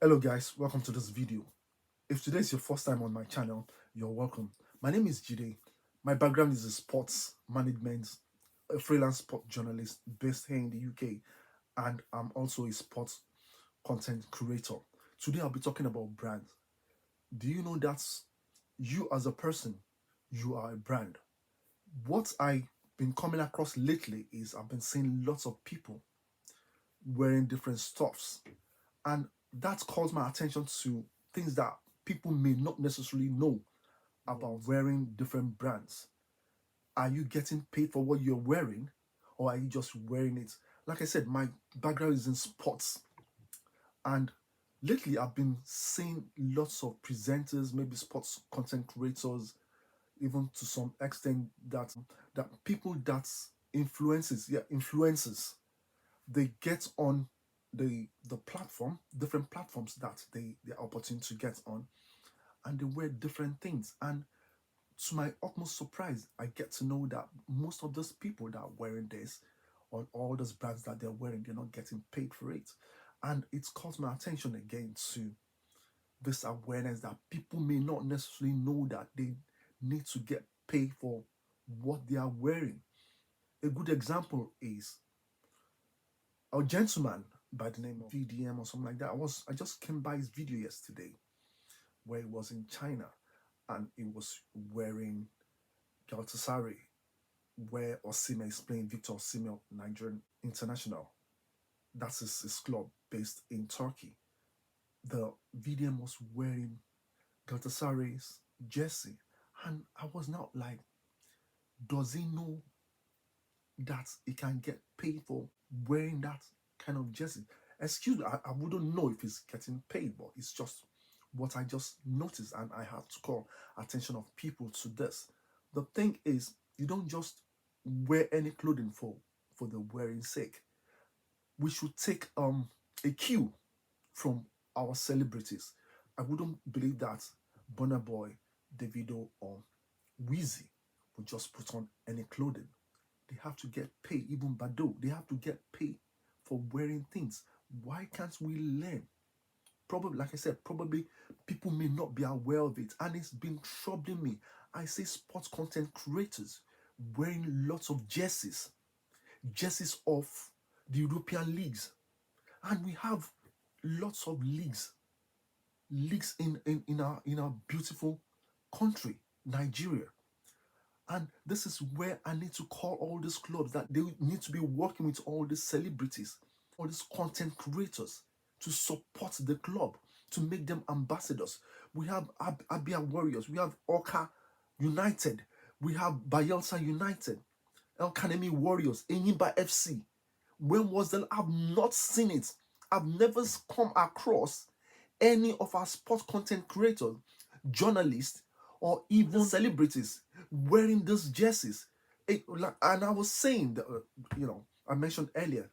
Hello guys, welcome to this video. If today is your first time on my channel, you're welcome. My name is Jide. My background is in sports management, a freelance sport journalist based here in the UK, and I'm also a sports content creator. Today I'll be talking about brands. Do you know that you as a person, you are a brand? What I've been coming across lately is I've been seeing lots of people wearing different stuffs, and that calls my attention to things that people may not necessarily know about wearing different brands. Are you getting paid for what you're wearing, or are you just wearing it? Like I said, my background is in sports, and lately I've been seeing lots of presenters, maybe sports content creators, even to some extent that people that influences, they get on the platform, different platforms that they're opportune to get on, and they wear different things. And to my utmost surprise, I get to know that most of those people that are wearing this, on all those brands that they're wearing, they're not getting paid for it. And it's caught my attention again to this awareness that people may not necessarily know that they need to get paid for what they are wearing. A good example is a gentleman by the name of VDM or something like that. I just came by his video yesterday where he was in China and he was wearing Galatasaray, where Osimhen is playing, Victor Osimhen, Nigerian international. That's his club based in Turkey. The VDM was wearing Galatasaray's jersey, and I was not like, does he know that he can get paid for wearing that kind of jersey? Excuse me, I wouldn't know if he's getting paid, but it's just what I just noticed, and I had to call attention of people to this. The thing is, you don't just wear any clothing for the wearing sake. We should take a cue from our celebrities. I wouldn't believe that Burna Boy, Davido, or Wheezy would just put on any clothing. They have to get paid. Even Bado, they have to get paid for wearing things. Why can't we learn? Probably, like I said, probably people may not be aware of it, and it's been troubling me. I see sports content creators wearing lots of jerseys of the European leagues, and we have lots of leagues in our beautiful country, Nigeria. And this is where I need to call all these clubs that they need to be working with all these celebrities, all these content creators to support the club, to make them ambassadors. We have Abia Warriors, we have Oka United, we have Bayelsa United, El Kanemi Warriors, Enyimba FC. When was that? I've not seen it. I've never come across any of our sports content creators, journalists, or even celebrities wearing these jerseys. And I was saying that, I mentioned earlier,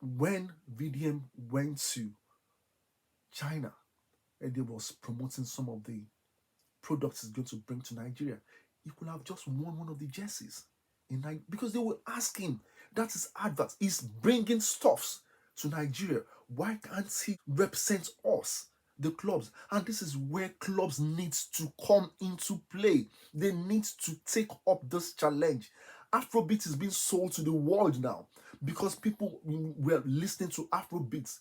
when VDM went to China and they was promoting some of the products he's going to bring to Nigeria, he could have just worn one of the jerseys because they were asking. That is advert. He's bringing stuffs to Nigeria. Why can't he represent us, the clubs? And this is where clubs need to come into play. They need to take up this challenge. Afrobeat is being sold to the world now because people were listening to Afrobeats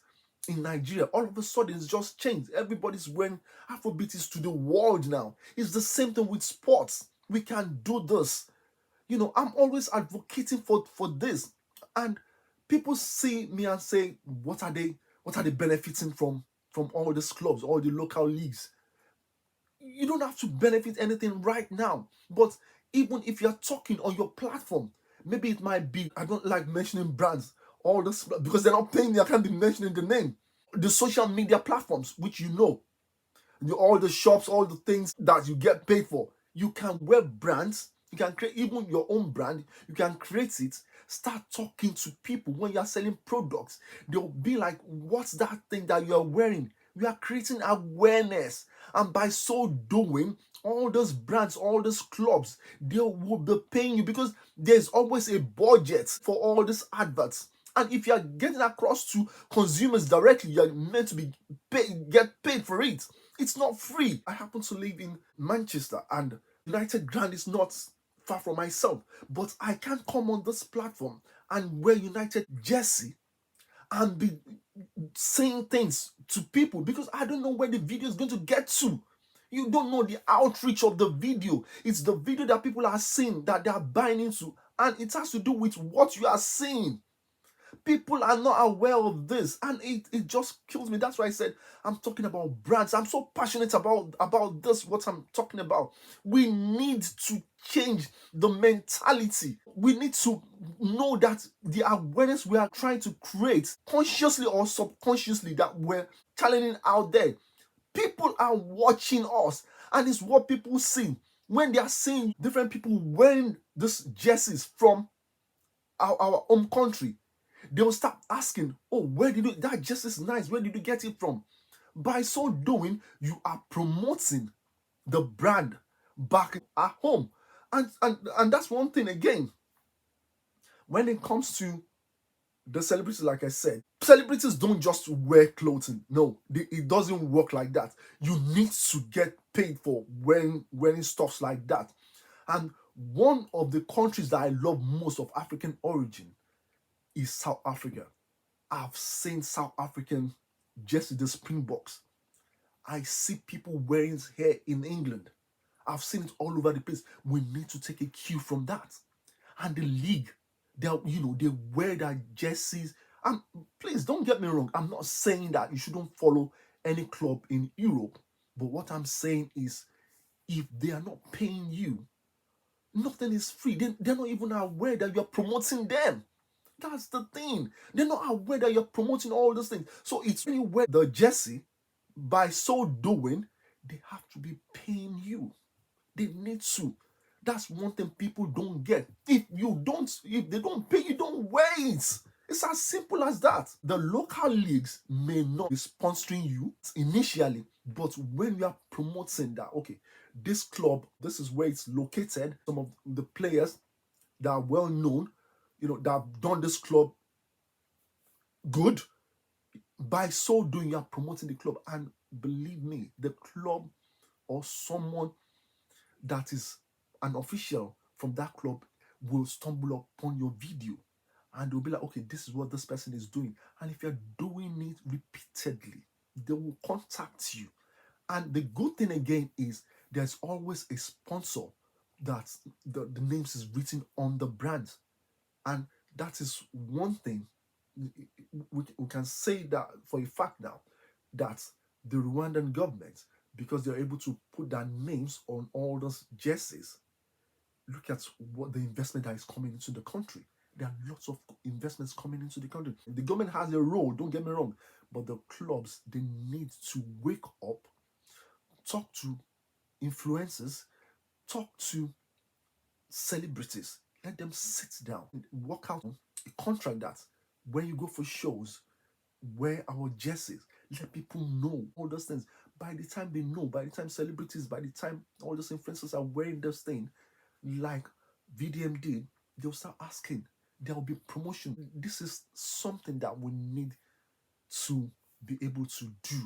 in Nigeria. All of a sudden, it's just changed. Everybody's wearing Afrobeat is to the world now. It's the same thing with sports. We can do this. I'm always advocating for this, and people see me and say, what are they benefiting from all these clubs, all the local leagues? You don't have to benefit anything right now, but even if you're talking on your platform, maybe it might be, I don't like mentioning brands, all this, because they're not paying me, I can't be mentioning the name. The social media platforms, which all the shops, all the things that you get paid for, you can wear brands. You can create even your own brand. You can create it. Start talking to people when you're selling products. They'll be like, what's that thing that you're wearing? We are creating awareness. And by so doing, all those brands, all those clubs, they will be paying you because there's always a budget for all these adverts. And if you are getting across to consumers directly, you are meant to be get paid for it. It's not free. I happen to live in Manchester, and United Grand is not far from myself, but I can't come on this platform and wear United jersey and be saying things to people because I don't know where the video is going to get to. You don't know the outreach of the video. It's the video that people are seeing that they are buying into, and it has to do with what you are seeing. People are not aware of this, and it just kills me. That's why I said I'm talking about brands. I'm so passionate about this, what I'm talking about. We need to change the mentality. We need to know that the awareness we are trying to create, consciously or subconsciously, that we're challenging out there. People are watching us, and it's what people see when they are seeing different people wearing these jerseys from our home country. They will start asking, oh, where did you, that just is nice, where did you get it from? By so doing, you are promoting the brand back at home. And that's one thing again. When it comes to the celebrities, like I said, celebrities don't just wear clothing. No, it doesn't work like that. You need to get paid for wearing stuff like that. And one of the countries that I love most of African origin is South Africa. I've seen South African jersey, the Springboks. I see people wearing hair in England. I've seen it all over the place. We need to take a cue from that. And the league, they wear their jerseys. And please don't get me wrong. I'm not saying that you shouldn't follow any club in Europe. But what I'm saying is, if they are not paying you, nothing is free. They're not even aware that you're promoting them. That's the thing. They're not aware that you're promoting all those things. So it's when you wear the jersey, by so doing, they have to be paying you. They need to. That's one thing people don't get. If they don't pay you, don't wear it. It's as simple as that. The local leagues may not be sponsoring you initially, but when you are promoting that, okay, this club, this is where it's located, some of the players that are well known, that have done this club good. By so doing, you are promoting the club. And believe me, the club or someone that is an official from that club will stumble upon your video and they'll be like, okay, this is what this person is doing. And if you're doing it repeatedly, they will contact you. And the good thing again is there's always a sponsor that the names is written on the brand. And that is one thing we can say that for a fact now, that the Rwandan government, because they're able to put their names on all those jerseys, look at what the investment that is coming into the country. There are lots of investments coming into the country. The government has a role, don't get me wrong, but the clubs, they need to wake up, talk to influencers, talk to celebrities, let them sit down, work out a contract that when you go for shows, wear our jerseys. Let people know all those things. By the time they know, by the time celebrities, by the time all those influencers are wearing this thing, like VDM did, they'll start asking. There will be promotion. This is something that we need to be able to do.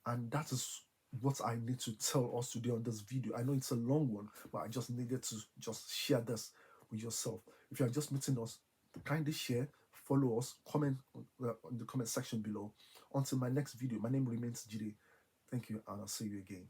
And that is what I need to tell us today on this video. I know it's a long one, but I just needed to just share this with yourself. If you are just meeting us, kindly share, follow us, comment on the comment section below. Until my next video, my name remains Jide. Thank you, and I'll see you again.